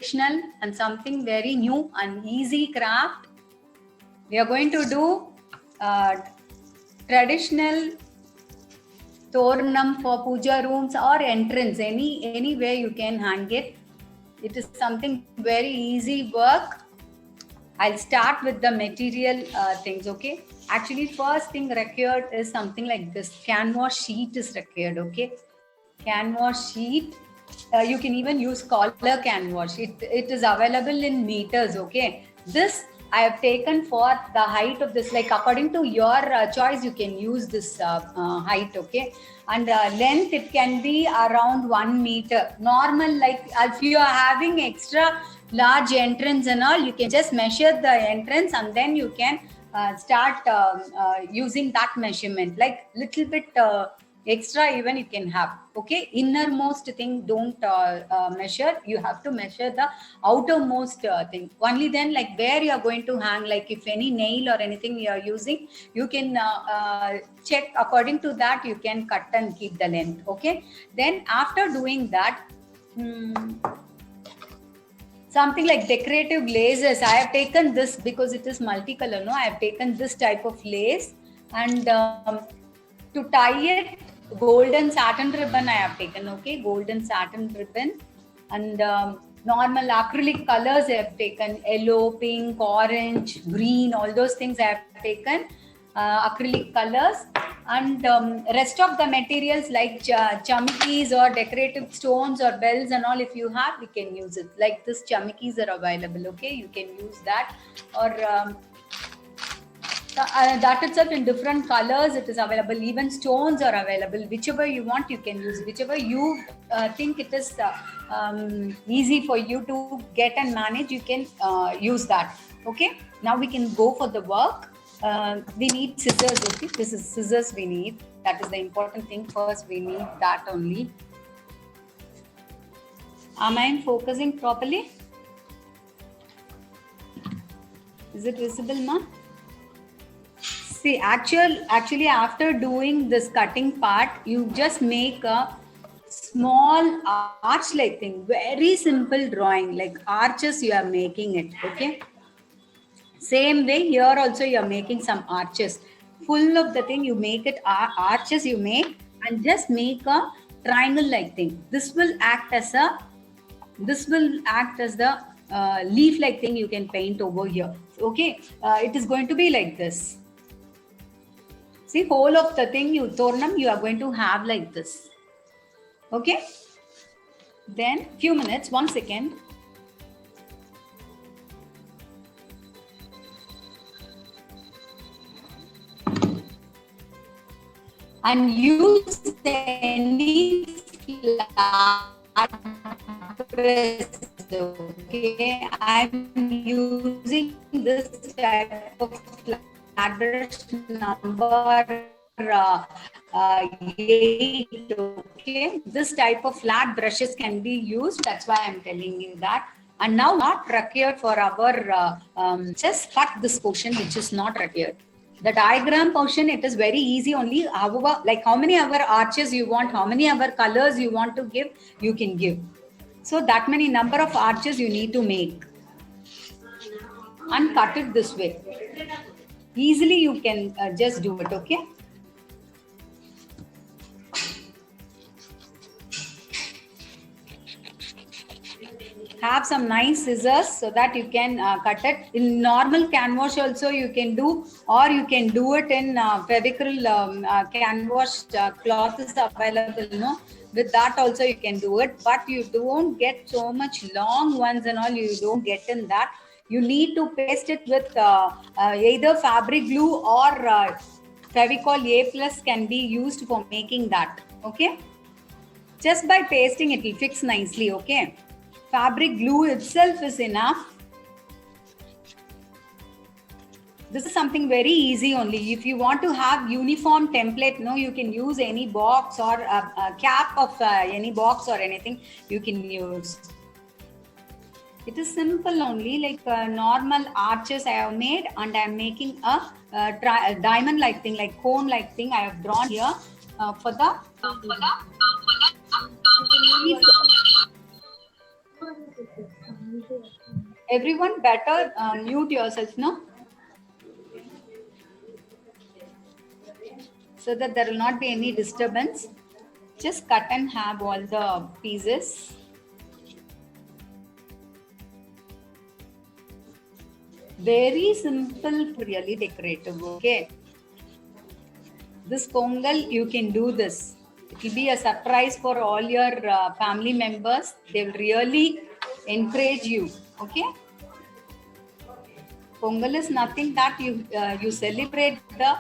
traditional and something very new and easy craft. We are going to do traditional Toranam for puja rooms or entrance, any way you can hang it. It is something very easy work. I'll start with the material things, okay? Actually, first thing required is something like this. Canvas sheet is required, okay? Canvas sheet. You can even use color canvas. It is available in meters, okay? This I have taken for the height of this, like according to your choice, you can use this height, okay? And length, it can be around 1 meter. Normal, like if you are having extra large entrance and all, you can just measure the entrance and then you can start using that measurement, like little bit extra even you can have, okay? Innermost thing don't measure. You have to measure the outermost thing only. Then like where you are going to hang, like if any nail or anything you are using, you can check according to that. You can cut and keep the length, okay? Then after doing that, something like decorative laces. I have taken this because it is multicolor. No, I have taken this type of lace, and to tie it, golden satin ribbon I have taken. Okay, golden satin ribbon, and normal acrylic colors I have taken. Yellow, pink, orange, green, all those things I have taken. Acrylic colors, and rest of the materials like chamikis or decorative stones or bells and all, if you have, we can use it. Like this chamikis are available, okay? You can use that, or that itself in different colors it is available. Even stones are available. Whichever you want, you can use. Whichever you think it is easy for you to get and manage, you can use that, okay? Now we can go for the work. We need scissors, okay? This is scissors we need. That is the important thing. First we need that only. Am I focusing properly? Is it visible, ma? See, actually after doing this cutting part, you just make a small arch like thing. Very simple drawing, like arches you are making it, okay? Same way here also you are making some arches. Full of the thing you make it arches you make, and just make a triangle like thing. This will act as the leaf like thing you can paint over here, okay? It is going to be like this. See, whole of the thing you Toranam you are going to have like this, okay? Then few minutes, 1 second. And use any flat brush, okay? I'm using this type of flat brush number 8, okay? This type of flat brushes can be used. That's why I'm telling you that. And now not required for our just cut this portion which is not required. The diagram portion, it is very easy only. However, like how many other arches you want, how many other colors you want to give, you can give. So that many number of arches you need to make and cut it this way. Easily you can just do it, okay? Have some nice scissors so that you can cut it. In normal canvas also you can do, or you can do it in Fevicryl canvas cloth is available, no? With that also you can do it, but you don't get so much long ones and all, you don't get in that. You need to paste it with either fabric glue or Fevicol A+ can be used for making that, okay? Just by pasting it will fix nicely, okay? Fabric glue itself is enough. This is something very easy only. If you want to have uniform template, no, you can use any box or a cap of any box or anything you can use. It is simple only, like normal arches I have made, and I am making a diamond like thing, like cone like thing I have drawn here for the Everyone better mute yourself, no? So that there will not be any disturbance. Just cut and have all the pieces. Very simple, really decorative, okay? This Pongal, you can do this. It will be a surprise for all your family members. They will really encourage you, okay? Pongal is nothing that you celebrate the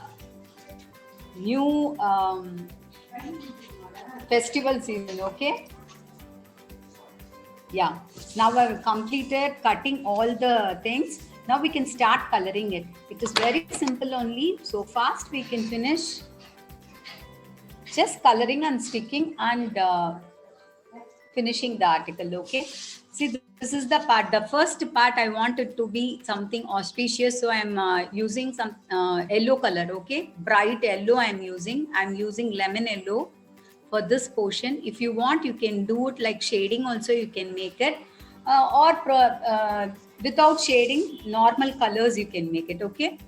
new festival season, okay? Yeah, now I've completed cutting all the things. Now we can start coloring it. It is very simple only. So fast we can finish. Just coloring and sticking and finishing the article, okay? See, this is the part. The first part I wanted to be something auspicious. So I'm using some yellow color, okay? Bright yellow I'm using. I'm using lemon yellow for this portion. If you want, you can do it like shading also, you can make it. Or without shading, normal colors you can make it, okay?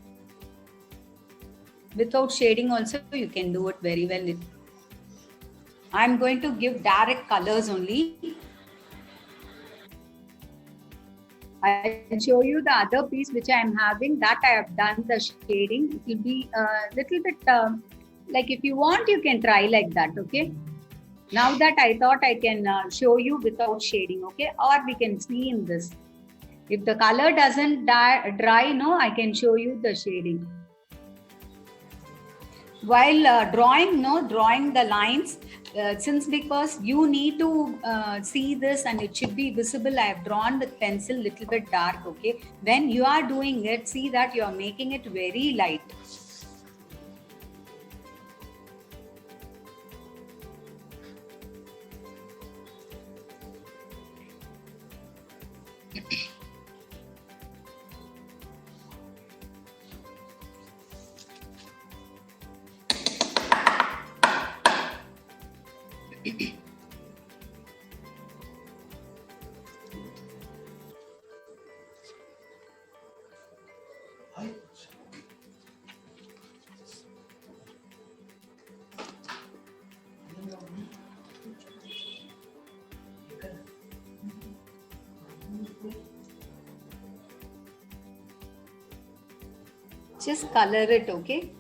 Without shading also, you can do it very well. I'm going to give direct colors only. I'll show you the other piece which I am having, that I have done the shading. It will be a little bit like if you want, you can try like that, okay? Now that I thought I can show you without shading, okay? Or we can see in this. If the color doesn't dry, no, I can show you the shading. While drawing the lines, since because you need to see this and it should be visible, I have drawn with pencil little bit dark, okay? When you are doing it, see that you are making it very light. Just color it, okay?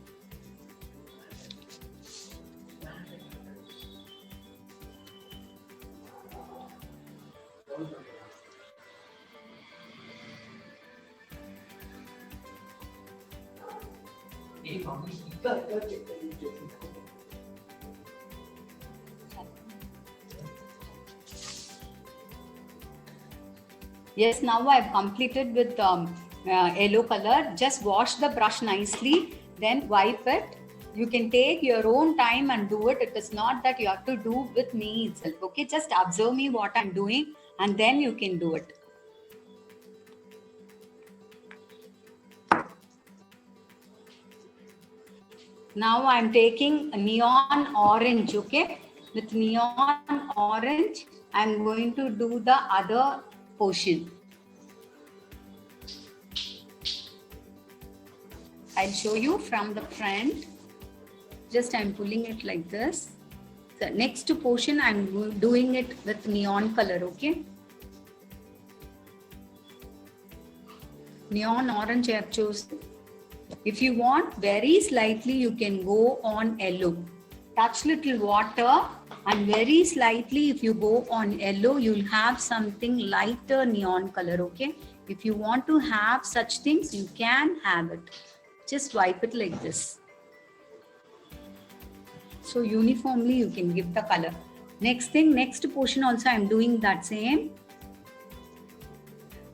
Yes, now I've completed with yellow color. Just wash the brush nicely, then wipe it. You can take your own time and do it. It is not that you have to do with me itself, okay? Just observe me what I'm doing and then you can do it. Now I'm taking neon orange, okay? With neon orange, I'm going to do the other portion. I'll show you from the front. Just I'm pulling it like this. The next portion, I'm doing it with neon color, okay? Neon orange I have chosen. If you want very slightly, you can go on yellow. Touch little water and very slightly, if you go on yellow, you'll have something lighter neon color, okay? If you want to have such things, you can have it. Just wipe it like this. So uniformly, you can give the color. Next thing, next portion also, I'm doing that same.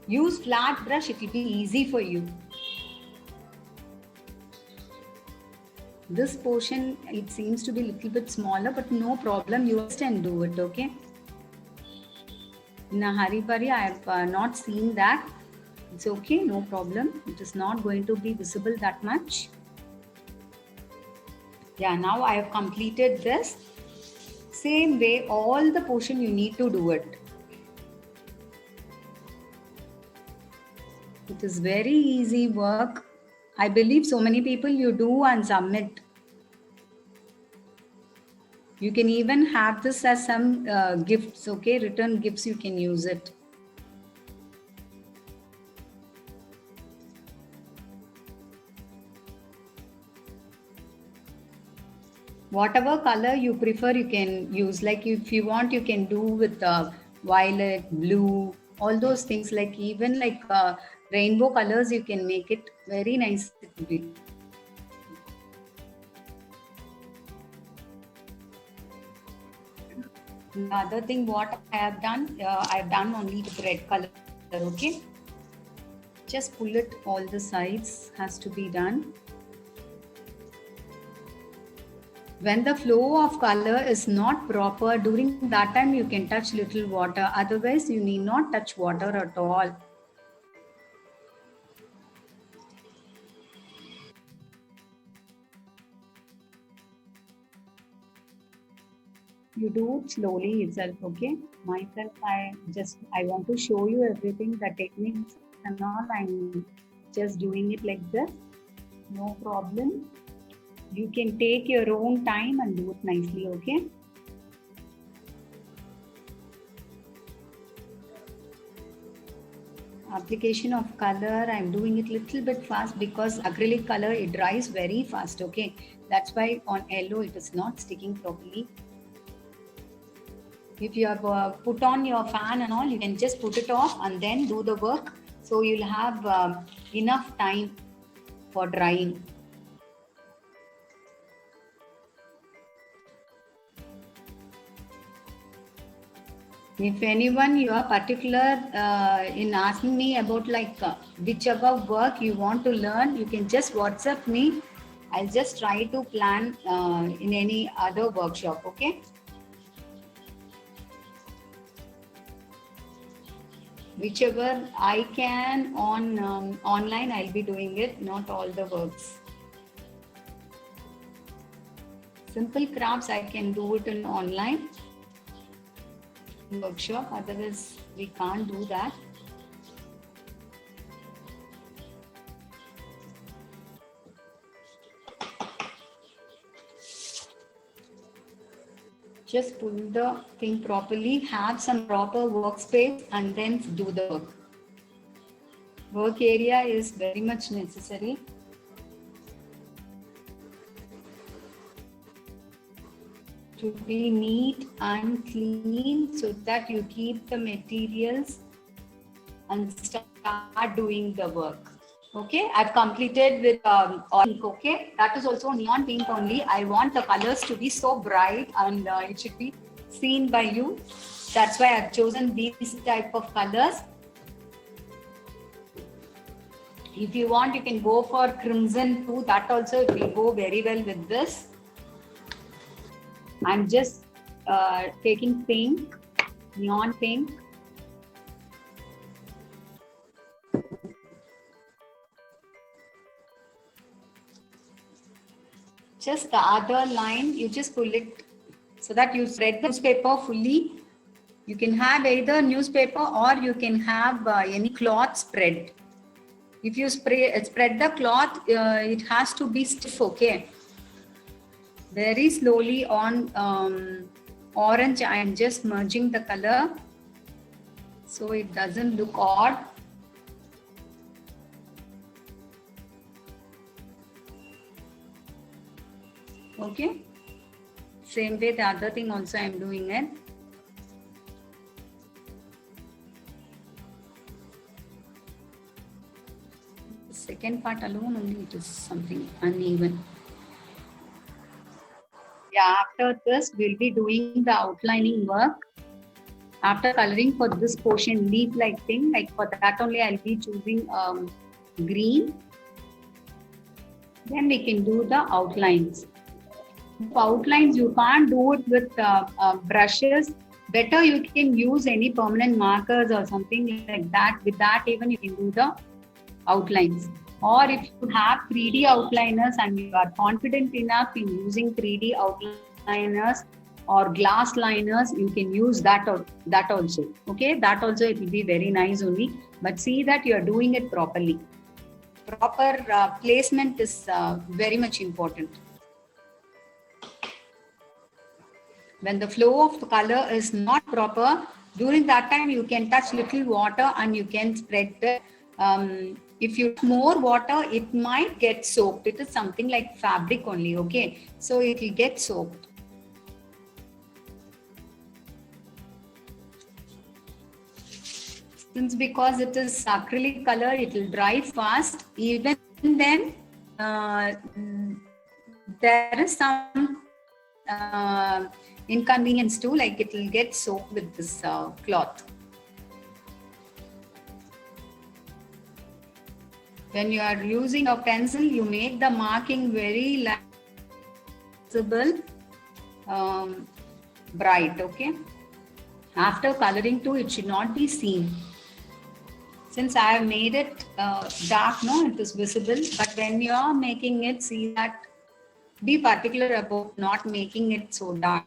Use flat brush, it will be easy for you. This portion, it seems to be a little bit smaller, but no problem. You just can do it, okay? In a hurry, I have not seen that. It's okay, no problem. It is not going to be visible that much. Yeah, now I have completed this. Same way, all the portion you need to do it. It is very easy work. I believe so many people you do and submit. You can even have this as some gifts, okay? Return gifts, you can use it. Whatever color you prefer, you can use. Like if you want, you can do with violet, blue, all those things. Like even like rainbow colors, you can make it very nice. It will be. The other thing what I have done only with red color, okay? Just pull it, all the sides has to be done. When the flow of color is not proper, during that time you can touch little water. Otherwise, you need not touch water at all. You do it slowly itself, okay? Myself, I want to show you everything, the techniques and all. I'm just doing it like this. No problem. You can take your own time and do it nicely, okay? Application of color, I'm doing it little bit fast because acrylic color, it dries very fast, okay? That's why on yellow, it is not sticking properly. If you have put on your fan and all, you can just put it off and then do the work. So you'll have enough time for drying. If anyone you are particular in asking me about like whichever work you want to learn, you can just WhatsApp me. I'll just try to plan in any other workshop, okay? Whichever I can on online, I'll be doing it, not all the works. Simple crafts, I can do it in online workshop, otherwise we can't do that. Just pull the thing properly, have some proper workspace and then do the work. Work area is very much necessary. To be neat and clean so that you keep the materials and start doing the work. Okay, I've completed with pink, okay? That is also neon pink only. I want the colors to be so bright and it should be seen by you. That's why I've chosen these type of colors. If you want, you can go for crimson too. That also will go very well with this. I'm just taking pink, neon pink. Just the other line, you just pull it so that you spread the newspaper fully. You can have either newspaper or you can have any cloth spread. If you spread the cloth, it has to be stiff, okay? Very slowly on orange, I am just merging the color so it doesn't look odd. Okay, same way the other thing also I am doing it. The second part alone only it is something uneven. Yeah, after this we'll be doing the outlining work. After coloring for this portion, leaf-like thing, like for that only I'll be choosing green. Then we can do the outlines. For outlines, you can't do it with brushes. Better you can use any permanent markers or something like that. With that, even you can do the outlines. Or if you have 3D outliners and you are confident enough in using 3D outliners, or glass liners, you can use that, or that also. Okay, that also it will be very nice only. But see that you are doing it properly. Proper placement is very much important. When the flow of the color is not proper, during that time you can touch little water and you can spread the, if you more water, it might get soaked. It is something like fabric only, okay? So it will get soaked. Since because it is acrylic color, it will dry fast. Even then, there is some inconvenience too, like it will get soaked with this cloth. When you are using a pencil, you make the marking very visible, bright, okay? After coloring too, it should not be seen. Since I have made it dark, no, it is visible. But when you are making it, see that, be particular about not making it so dark.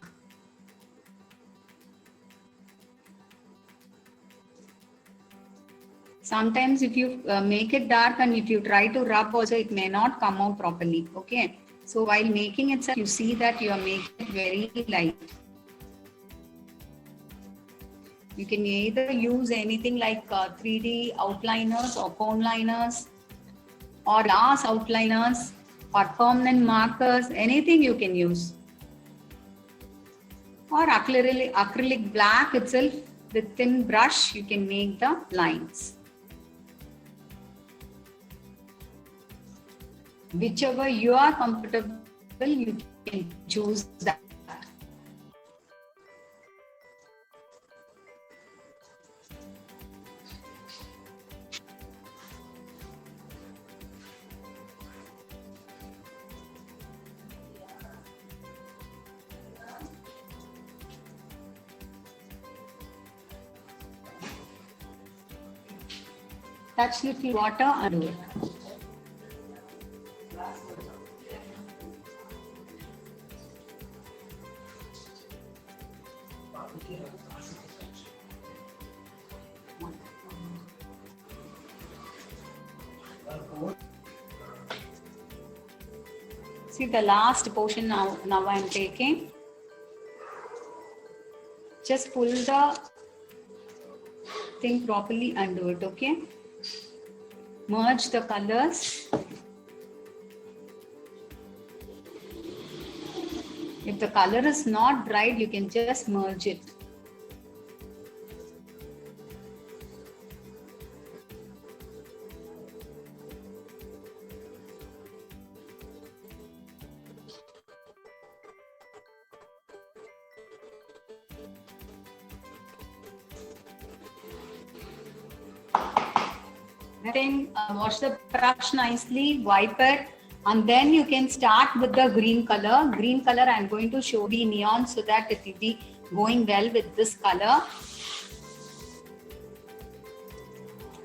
Sometimes if you make it dark and if you try to rub also, it may not come out properly, okay? So while making it, you see that you are making it very light. You can either use anything like 3D outliners or cone liners or glass outliners or permanent markers, anything you can use. Or acrylic black itself with thin brush, you can make the lines. Whichever you are comfortable, you can choose that. Touch little water and do it. See the last portion now I am taking. Just pull the thing properly and do it, okay? Merge the colors. If the color is not bright, you can just merge it. Then wash the brush nicely, wipe it, and then you can start with the green color. Green color I am going to show the neon so that it will be going well with this color.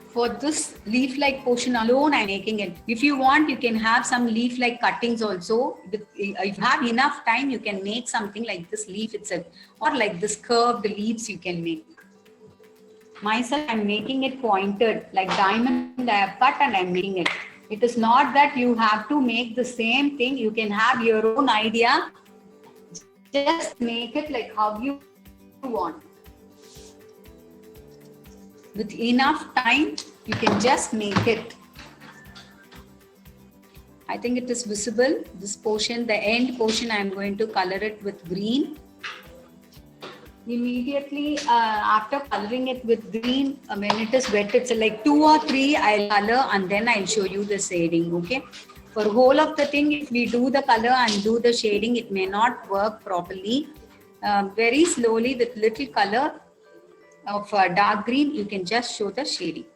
For this leaf-like portion alone, I'm making it. If you want, you can have some leaf-like cuttings also. If you have enough time, you can make something like this leaf itself, or like this curved leaves you can make. Myself, I'm making it pointed, like diamond I have cut and I'm making it. It is not that you have to make the same thing. You can have your own idea. Just make it like how you want. With enough time, you can just make it. I think it is visible. This portion, the end portion, I'm going to color it with green. Immediately after coloring it with green, when it is wet, it's like 2 or 3 I'll color and then I'll show you the shading, okay? For whole of the thing, if we do the color and do the shading, it may not work properly. Very slowly with little color of dark green, you can just show the shading.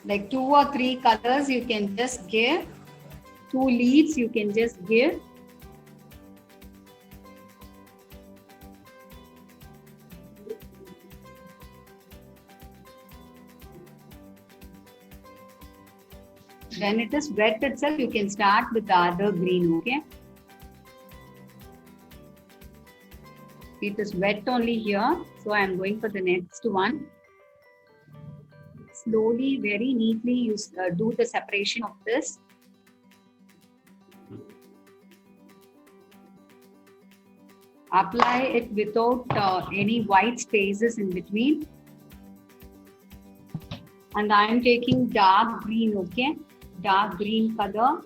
Like 2 or 3 colors you can just give. 2 leaves you can just give. When it is wet itself, you can start with the other green, okay? It is wet only here, so I am going for the next one. Slowly, very neatly, you do the separation of this. Apply it without any white spaces in between. And I am taking dark green, okay? Dark green color.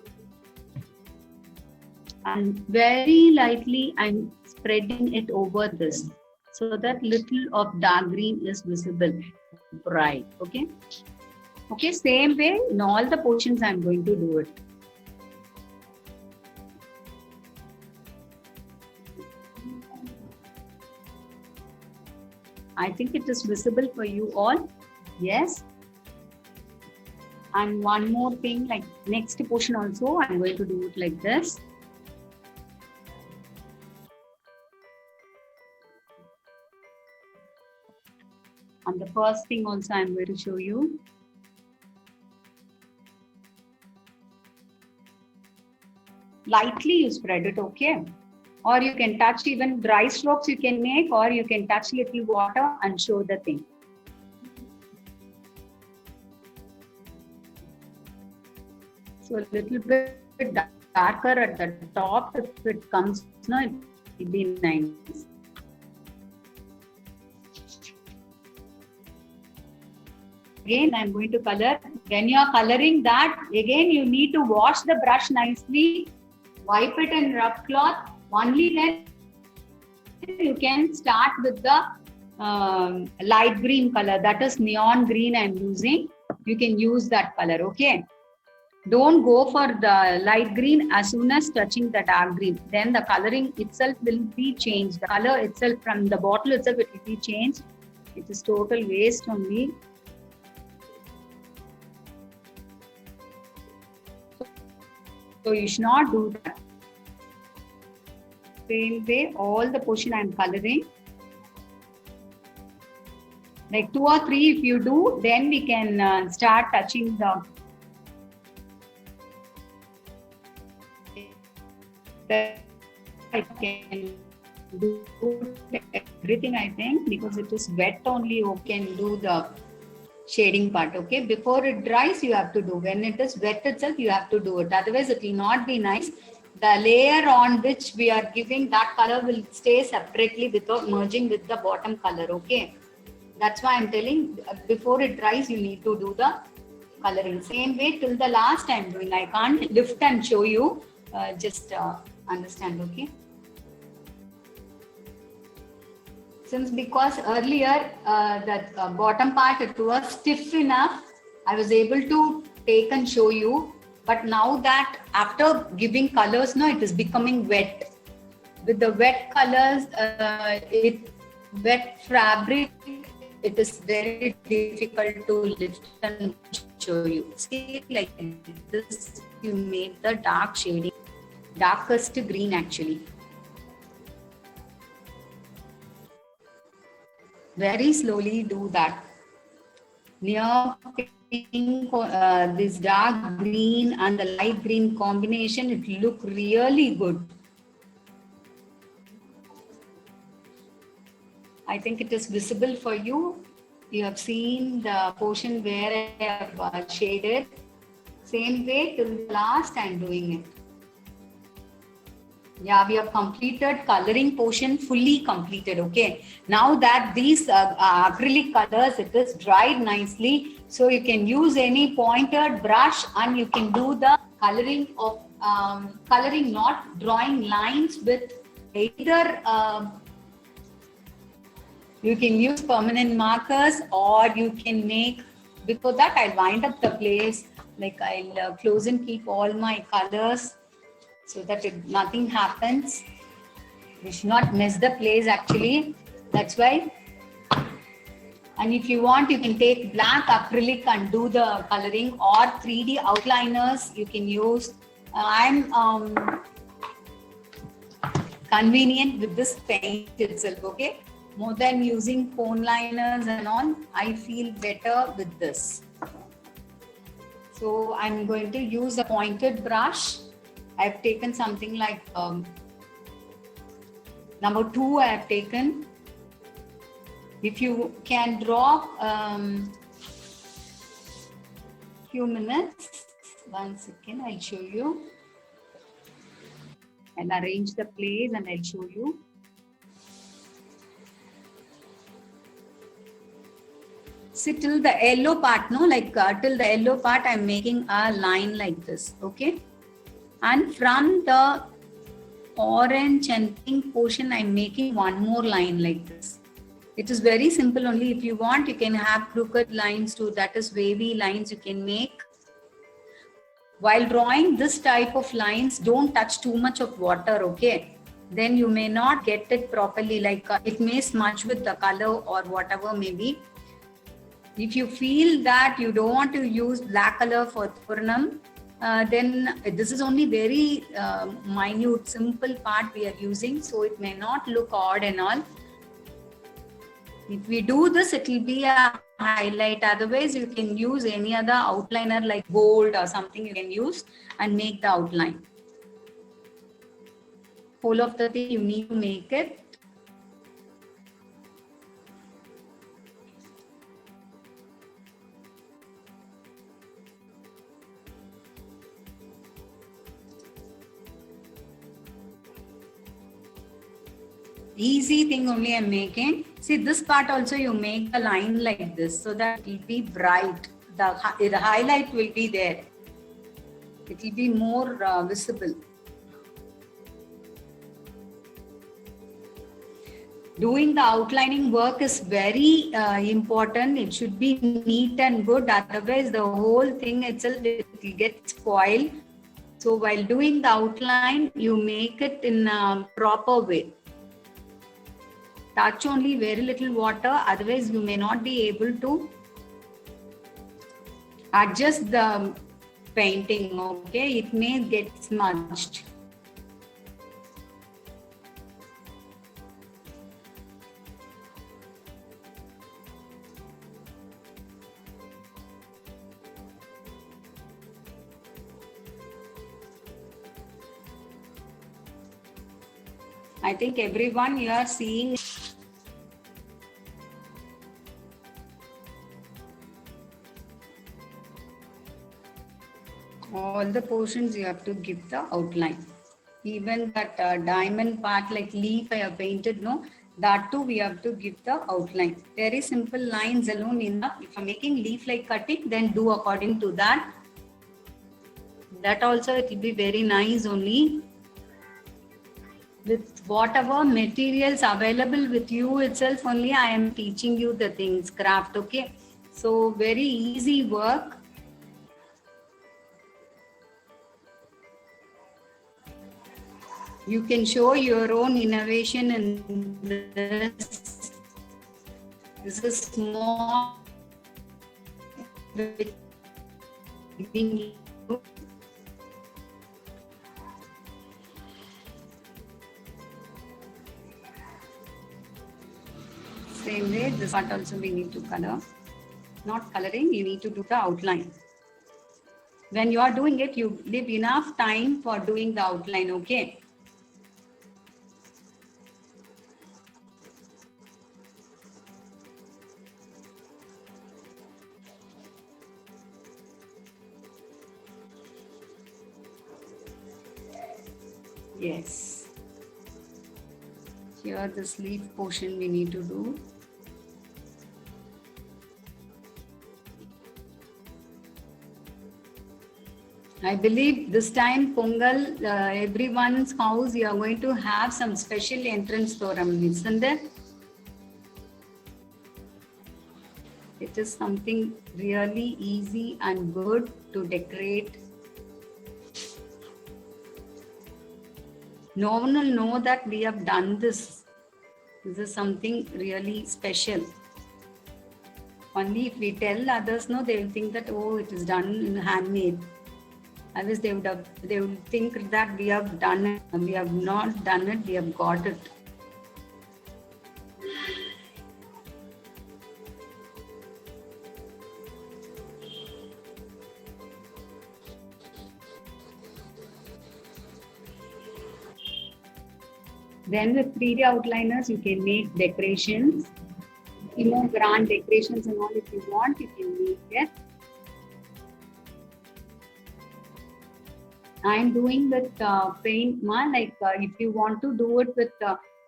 And very lightly, I'm spreading it over this so that little of dark green is visible, bright, okay? Okay, same way in all the portions I'm going to do it. I think it is visible for you all. Yes. And one more thing, like next portion also, I'm going to do it like this. And the first thing also I'm going to show you. Lightly you spread it, okay? Or you can touch, even dry strokes you can make, or you can touch little water and show the thing. So a little bit darker at the top, if it comes, no, it will be nice. Again, I'm going to color. When you are coloring that, again, you need to wash the brush nicely, wipe it in rough cloth. Only then you can start with the light green color. That is neon green I'm using. You can use that color, okay? Don't go for the light green as soon as touching the dark green. Then the coloring itself will be changed. The color itself from the bottle itself, it will be changed. It is total waste only. So you should not do that. Same way, all the portion I am coloring. Like 2 or 3 if you do, then we can start touching the I can do everything, I think, because it is wet only you can do the shading part, okay? Before it dries, you have to do. When it is wet itself, you have to do it. Otherwise, it will not be nice. The layer on which we are giving that color will stay separately without merging with the bottom color, okay? That's why I'm telling, before it dries, you need to do the coloring. Same way till the last I'm doing. I can't lift and show you. Just understand, okay? Since because earlier that bottom part, it was stiff enough, I was able to take and show you. But now that after giving colors, no, it is becoming wet. With the wet colors, wet fabric, it is very difficult to lift and show you. See, like this, you made the dark shading, darkest green actually. Very slowly do that. Near pink, this dark green and the light green combination, it look really good. I think it is visible for you. You have seen the portion where I have shaded. Same way till the last I'm doing it. Yeah, we have completed coloring portion, fully completed, okay? Now that these acrylic colors, it is dried nicely, so you can use any pointed brush and you can do the coloring of, coloring, not drawing lines with either, you can use permanent markers or you can make, before that I'll wind up the place, like I'll close and keep all my colors, so that nothing happens. We should not mess the place actually. That's why. And if you want, you can take black acrylic and do the coloring, or 3D outliners you can use. I'm convenient with this paint itself, okay? More than using cone liners and all, I feel better with this. So I'm going to use a pointed brush. I've taken something like number 2 I have taken. If you can draw few minutes, 1 second, I'll show you. I'll arrange the place and I'll show you. See, till the yellow part, no, like till the yellow part, I'm making a line like this, okay? And from the orange and pink portion, I'm making one more line like this. It is very simple only. If you want, you can have crooked lines too. That is wavy lines you can make. While drawing this type of lines, don't touch too much of water, okay? Then you may not get it properly, like it may smudge with the color or whatever maybe. If you feel that you don't want to use black color for Purnam, then this is only very minute, simple part we are using, so it may not look odd and all. If we do this, it will be a highlight. Otherwise, you can use any other outliner like gold or something you can use and make the outline. Whole of the thing you need to make it. Easy thing only I'm making. See, this part also you make a line like this so that it will be bright. The highlight will be there. It will be more visible. Doing the outlining work is very important. It should be neat and good. Otherwise, the whole thing itself will get spoiled. So while doing the outline, you make it in a proper way. Touch only very little water, otherwise you may not be able to adjust the painting, okay? It may get smudged. I think everyone you are seeing all the portions you have to give the outline. Even that diamond part like leaf I have painted, no, that too we have to give the outline. Very simple lines alone enough. If I'm making leaf like cutting, then do according to that. That also it will be very nice only. With whatever materials available with you itself only, I am teaching you the things, craft, okay? So very easy work. You can show your own innovation in this. This is small. Same way, this part also we need to color. Not coloring, you need to do the outline. When you are doing it, you leave enough time for doing the outline, okay? Yes. Here the sleeve portion we need to do. I believe this time Pongal, everyone's house, you are going to have some special entrance Toram, isn't there? It is something really easy and good to decorate. No one will know that we have done this. This is something really special. Only if we tell others, no, they will think that, oh, it is done in handmade. Otherwise, they would think that we have done it. We have not done it, we have got it. Then with 3D outliners, you can make decorations, more grand decorations and all. If you want, you can make it. I'm doing with paint, like if you want to do it with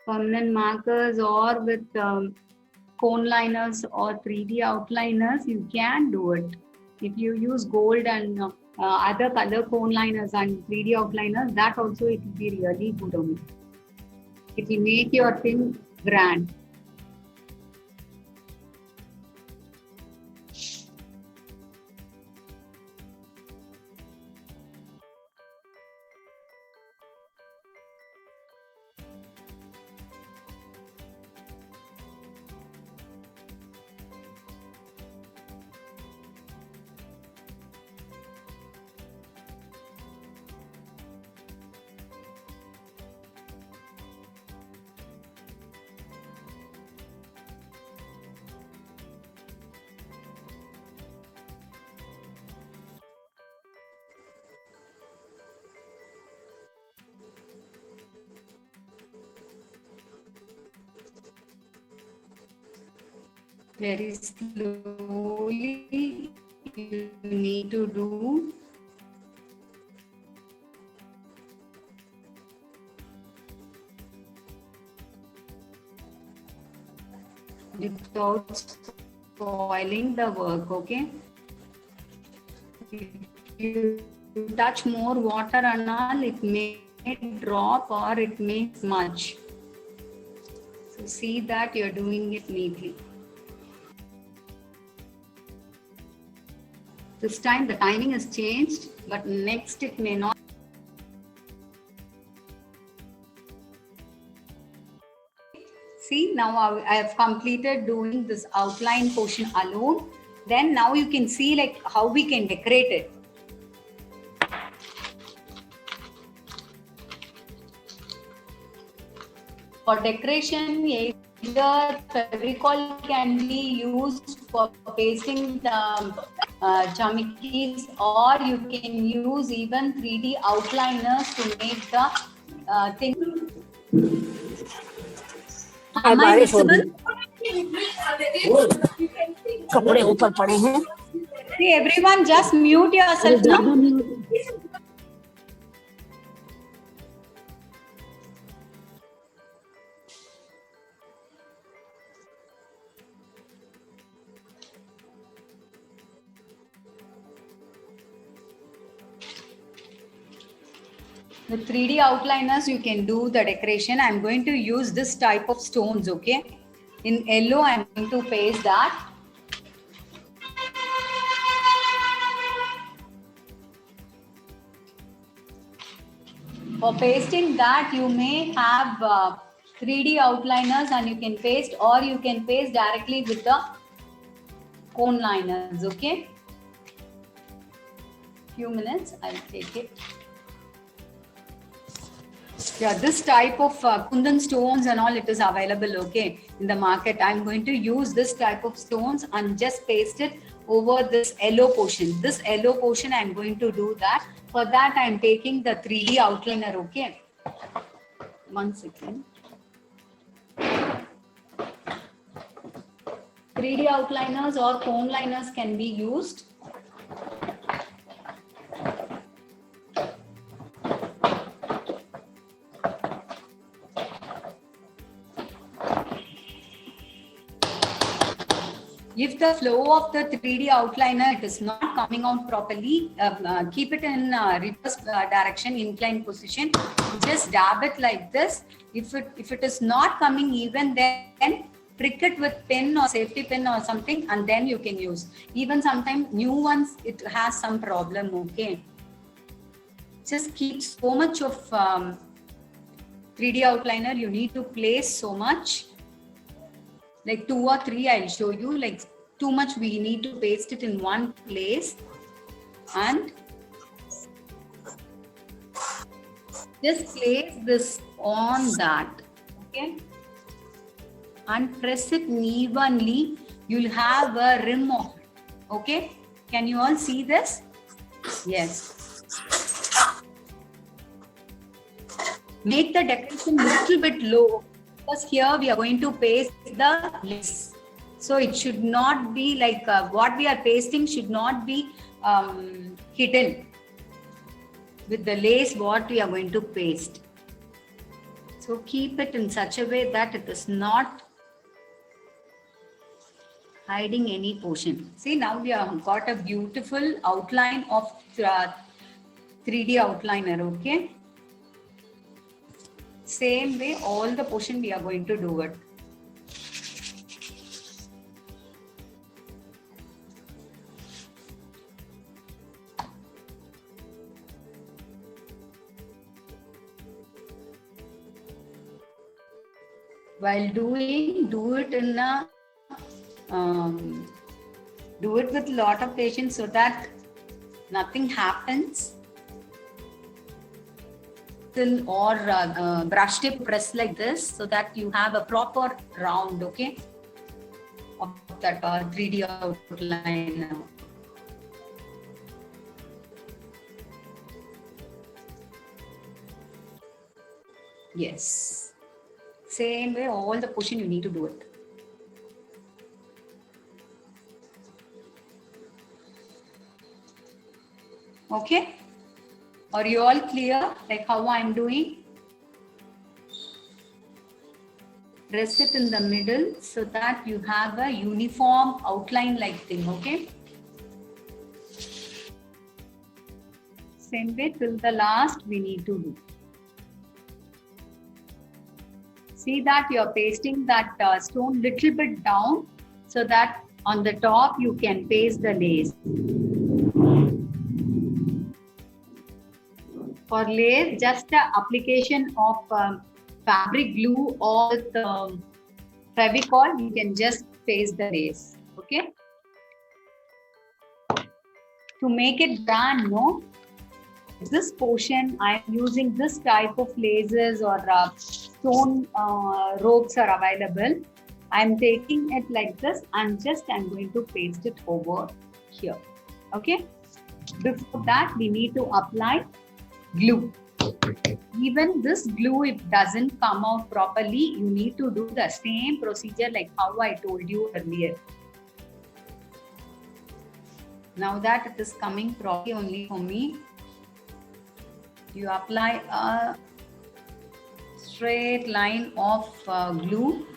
permanent markers or with cone liners or 3D outliners, you can do it. If you use gold and other color cone liners and 3D outliners, that also it will be really good on it. It will make your thing grand. Very slowly you need to do. Without spoiling the work, okay? If you touch more water and all, it may drop or it may smudge. So see that you're doing it neatly. This time the timing has changed, but next it may not. See, now I have completed doing this outline portion alone. Then now you can see like how we can decorate it. For decoration, either Fevicol can be used for pasting the jamikis, or you can use even 3D outliners to make the thing. Am I visible? कपड़े ऊपर पड़े हैं. See, everyone just mute yourself now. With 3D outliners, you can do the decoration. I'm going to use this type of stones, okay? In yellow, I'm going to paste that. For pasting that, you may have 3D outliners and you can paste, or you can paste directly with the cone liners, okay? Few minutes, I'll take it. Yeah, this type of Kundan stones and all, it is available, okay, in the market. I'm going to use this type of stones and just paste it over this yellow portion. This yellow portion, I'm going to do that. For that, I'm taking the 3D outliner, okay. 1 second. 3D outliners or cone liners can be used. If the flow of the 3D outliner, it is not coming out properly, keep it in reverse direction, inclined position. Just dab it like this. If it is not coming even, then prick it with pin or safety pin or something, and then you can use. Even sometimes new ones, it has some problem, okay. Just keep so much of 3D outliner. You need to place so much. Like 2 or 3, I'll show you. Like too much, we need to paste it in one place, and just place this on that, okay, and press it evenly. You'll have a rim of it, okay. Can you all see this? Yes. make the decoration little bit low, because here we are going to paste the lace. So it should not be like what we are pasting should not be hidden with the lace what we are going to paste. So keep it in such a way that it is not hiding any portion. See, now we have got a beautiful outline of 3D outliner, okay? Same way, all the portion we are going to do it. While doing, do it in a do it with a lot of patience so that nothing happens. Or brush tip press like this so that you have a proper round, okay, of that 3D outline. Yes. Same way, all the portion you need to do it. Okay? Are you all clear? Like how I'm doing? Rest it in the middle so that you have a uniform outline like thing, okay? Same way till the last we need to do. See that you're pasting that stone little bit down so that on the top you can paste the lace. For lace, just the application of fabric glue or the Fevicol, you can just paste the lace, okay? To make it brand new, this portion I am using this type of laces or stone ropes are available. I am taking it like this and I'm going to paste it over here, okay? Before that, we need to apply glue. Even this glue, if doesn't come out properly, you need to do the same procedure like how I told you earlier. Now that it is coming properly only for me, you apply a straight line of glue.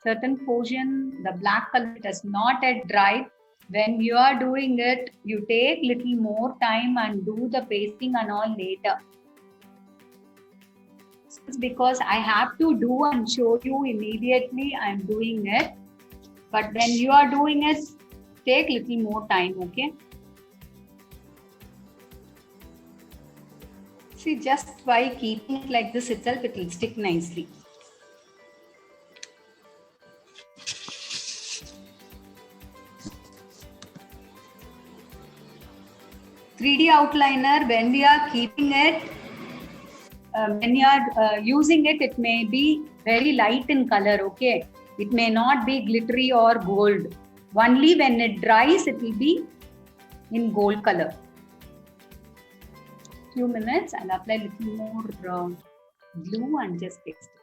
Certain portion, the black color does not yet dry. When you are doing it, you take little more time and do the pasting and all later. It's because I have to do and show you immediately I'm doing it. But when you are doing it, take little more time, okay? See, just by keeping it like this itself, it will stick nicely. "3D outliner, when we are keeping it, when you are using it, it may be very light in color, okay? It may not be glittery or gold. Only when it dries, it will be in gold color. Few minutes, I'll apply a little more glue and just paste it.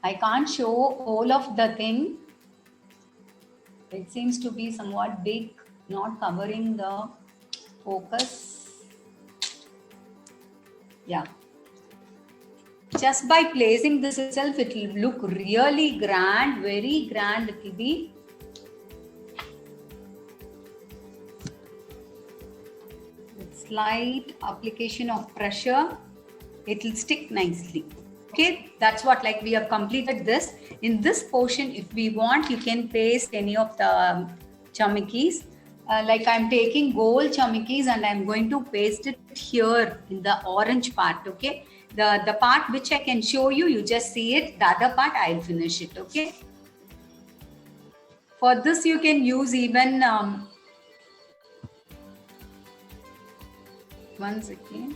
I can't show all of the thing. It seems to be somewhat big, not covering the focus. Yeah. Just by placing this itself, it will look really grand, very grand it will be. With slight application of pressure, it will stick nicely. Okay, that's what, like, we have completed this. In this portion, if we want, you can paste any of the chamikis. Like I'm taking gold chamikis and I'm going to paste it here in the orange part, okay? The part which I can show you, you just see it. The other part, I'll finish it, okay? For this, you can use even, once again,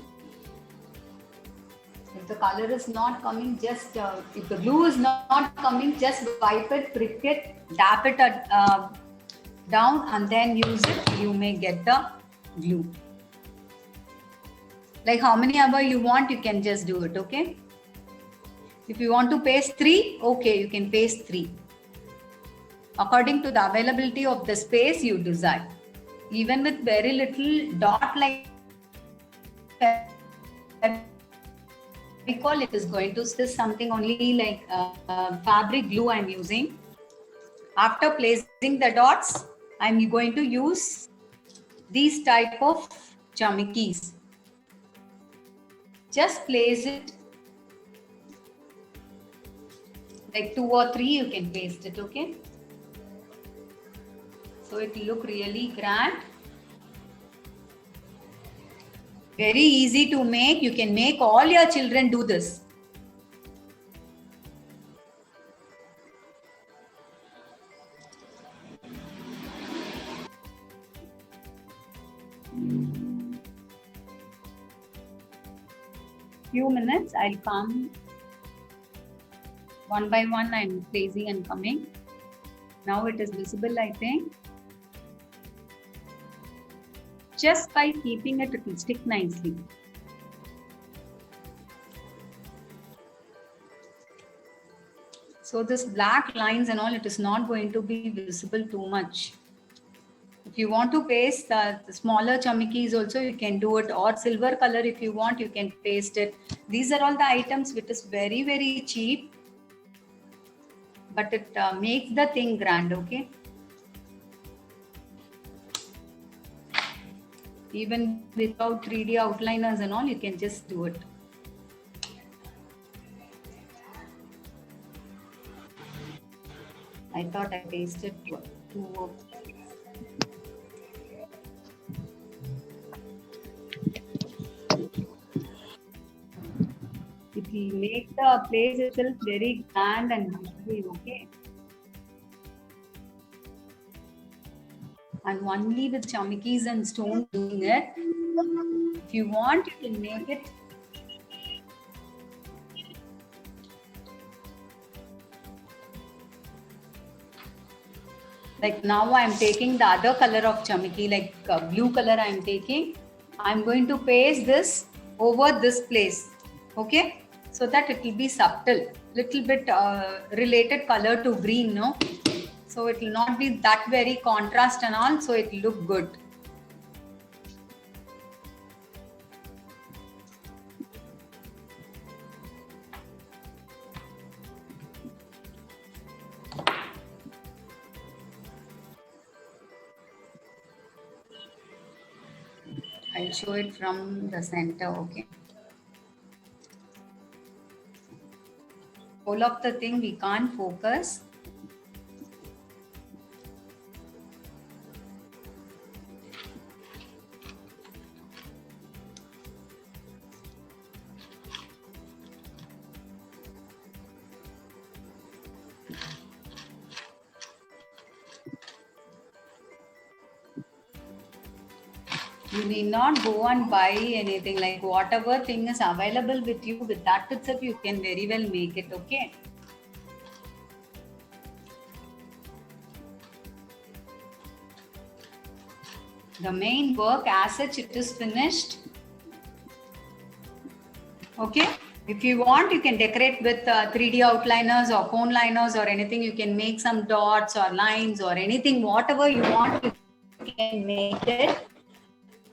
if the color is not coming, just, if the glue is not coming, just wipe it, prick it, dab it down and then use it. You may get the glue. Like how many ever you want, you can just do it, okay? If you want to paste 3, okay, you can paste 3. According to the availability of the space you desire. Even with very little dot like Fevicol, it is going to stick something only like fabric glue I'm using. After placing the dots, I'm going to use these type of jamikis. Just place it like 2 or 3, you can paste it, okay? So it will look really grand. Very easy to make. You can make all your children do this. Few minutes, I'll come one by one. I'm placing and coming. Now it is visible, I think. Just by keeping it, it will stick nicely. So this black lines and all, it is not going to be visible too much. If you want to paste the smaller chamikis also, you can do it, or silver color if you want, you can paste it. These are all the items which is very, very cheap, but it makes the thing grand, okay? Even without 3D outliners and all, you can just do it. I thought I pasted 2. It will make the place itself very grand and beautiful, okay? And only with chamikis and stone doing it. If you want, you can make it. Like now I'm taking the other color of chamiki, like blue color I'm taking. I'm going to paste this over this place, okay? So that it will be subtle, little bit related color to green, no? So it will not be that very contrast and all, so it will look good. I'll show it from the center, okay? Whole of the thing we can't focus. You need not go and buy anything, like whatever thing is available with you, with that itself you can very well make it, okay? The main work as such, it is finished, okay? If you want, you can decorate with 3D outliners or cone liners or anything. You can make some dots or lines or anything, whatever you want, you can make it.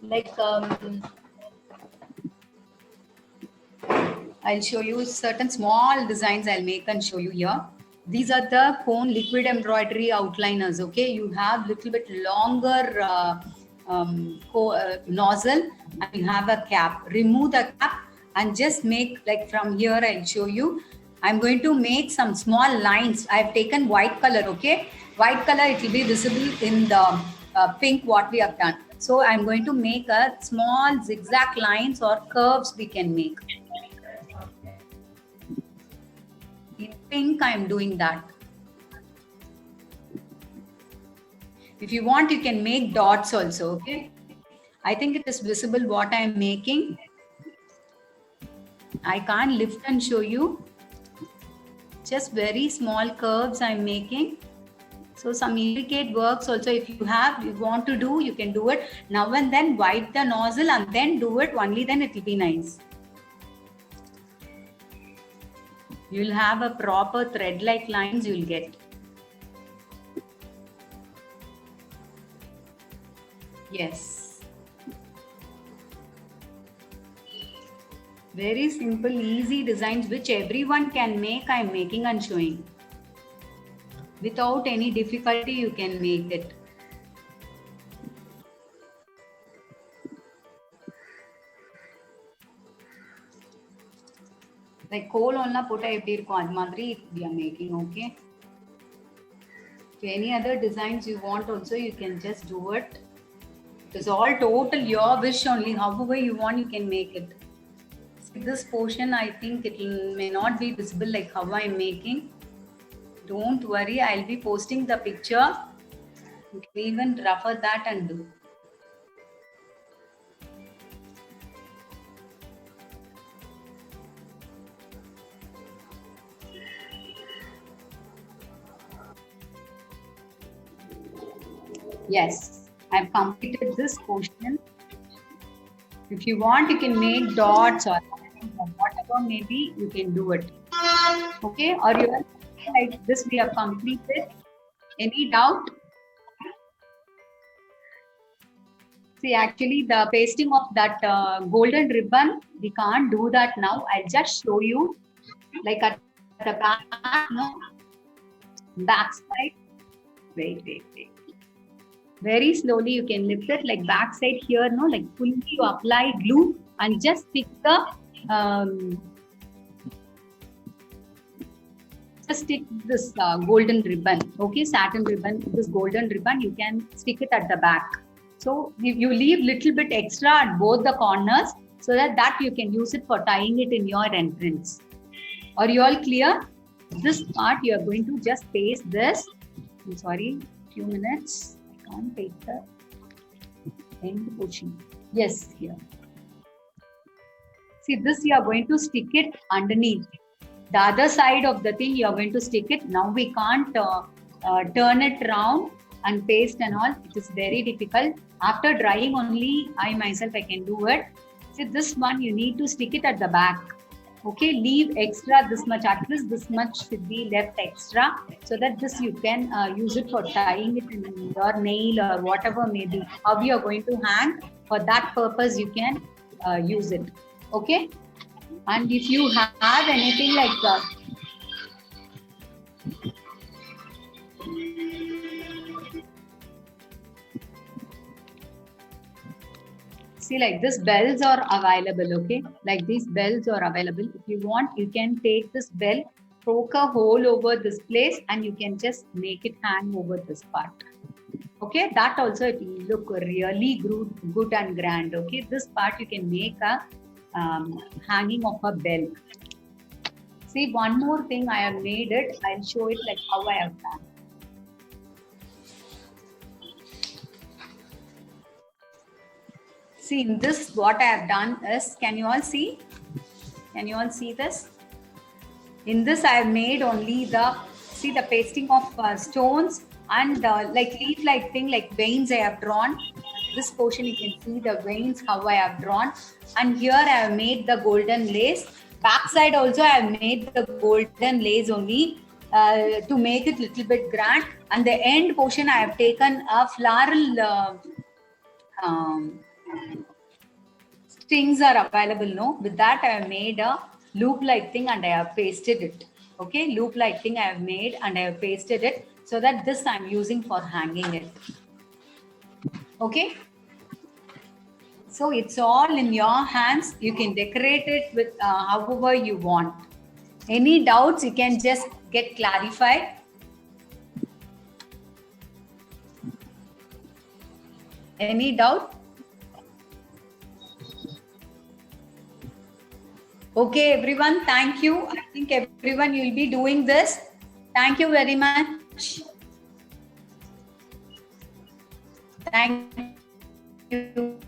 Like I'll show you certain small designs I'll make and show you here. These are the cone liquid embroidery outliners, okay? You have little bit longer nozzle and you have a cap. Remove the cap and just make, like from here I'll show you. I'm going to make some small lines. I've taken white color, okay? White color, it will be visible in the pink what we have done. So I'm going to make a small zigzag lines or curves we can make. In pink, I'm doing that. If you want, you can make dots also, okay? I think it is visible what I'm making. I can't lift and show you. Just very small curves I'm making. So some intricate works also, if you want to do, you can do it. Now and then wipe the nozzle and then do it, only then it will be nice. You'll have a proper thread-like lines you'll get. Yes. Very simple, easy designs which everyone can make. I'm making and showing. Without any difficulty, you can make it. Like coal onna putta eppadi irukum adu madri we are making. Okay. If any other designs you want also, you can just do it. It's all total your wish only. However you want, you can make it. See, this portion, I think it may not be visible like how I'm making. Don't worry, I'll be posting the picture. You can even refer that and do. Yes, I've completed this portion. If you want, you can make dots or whatever maybe, you can do it. Okay, or you are like this, we have completed. Any doubt? See, actually the pasting of that golden ribbon, we can't do that now. I'll just show you, like at the back, no, back side. Wait. Very slowly you can lift it, like back side here, no, like fully you apply glue and just stick the just stick this golden ribbon. Okay, satin ribbon, this golden ribbon, you can stick it at the back. So you leave little bit extra at both the corners, so that you can use it for tying it in your entrance. Are you all clear? This part you are going to just paste this. I'm sorry, few minutes. I can't take the end portion. Yes, here. See, this you are going to stick it underneath. The other side of the thing you are going to stick it. Now we can't turn it round and paste and all. It is very difficult. After drying only, I myself can do it. See, this one you need to stick it at the back. Okay, leave extra this much, at least this much should be left extra, so that this you can use it for tying it in your nail or whatever maybe. How you are going to hang, for that purpose you can use it. Okay, and if you have anything like that, see, like this bells are available. Okay, like these bells are available. If you want, you can take this bell, poke a hole over this place, and you can just make it hang over this part. Okay, that also it will look really good and grand. Okay, this part you can make a hanging of a bell. See, one more thing I have made it. I'll show it like how I have done. See, in this, what I have done is, can you all see? Can you all see this? In this, I have made only the, see, the pasting of stones and like leaf-like thing, like veins I have drawn. This portion you can see the veins, how I have drawn. And here I have made the golden lace. Backside also I have made the golden lace only to make it little bit grand. And the end portion I have taken a floral strings are available, no? With that I have made a loop-like thing and I have pasted it. Okay, loop-like thing I have made and I have pasted it, so that this I am using for hanging it. Okay, so it's all in your hands. You can decorate it with however you want. Any doubts, you can just get clarified. Any doubt? Okay, everyone, thank you. I think everyone will be doing this. Thank you very much. Thank you.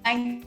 Thank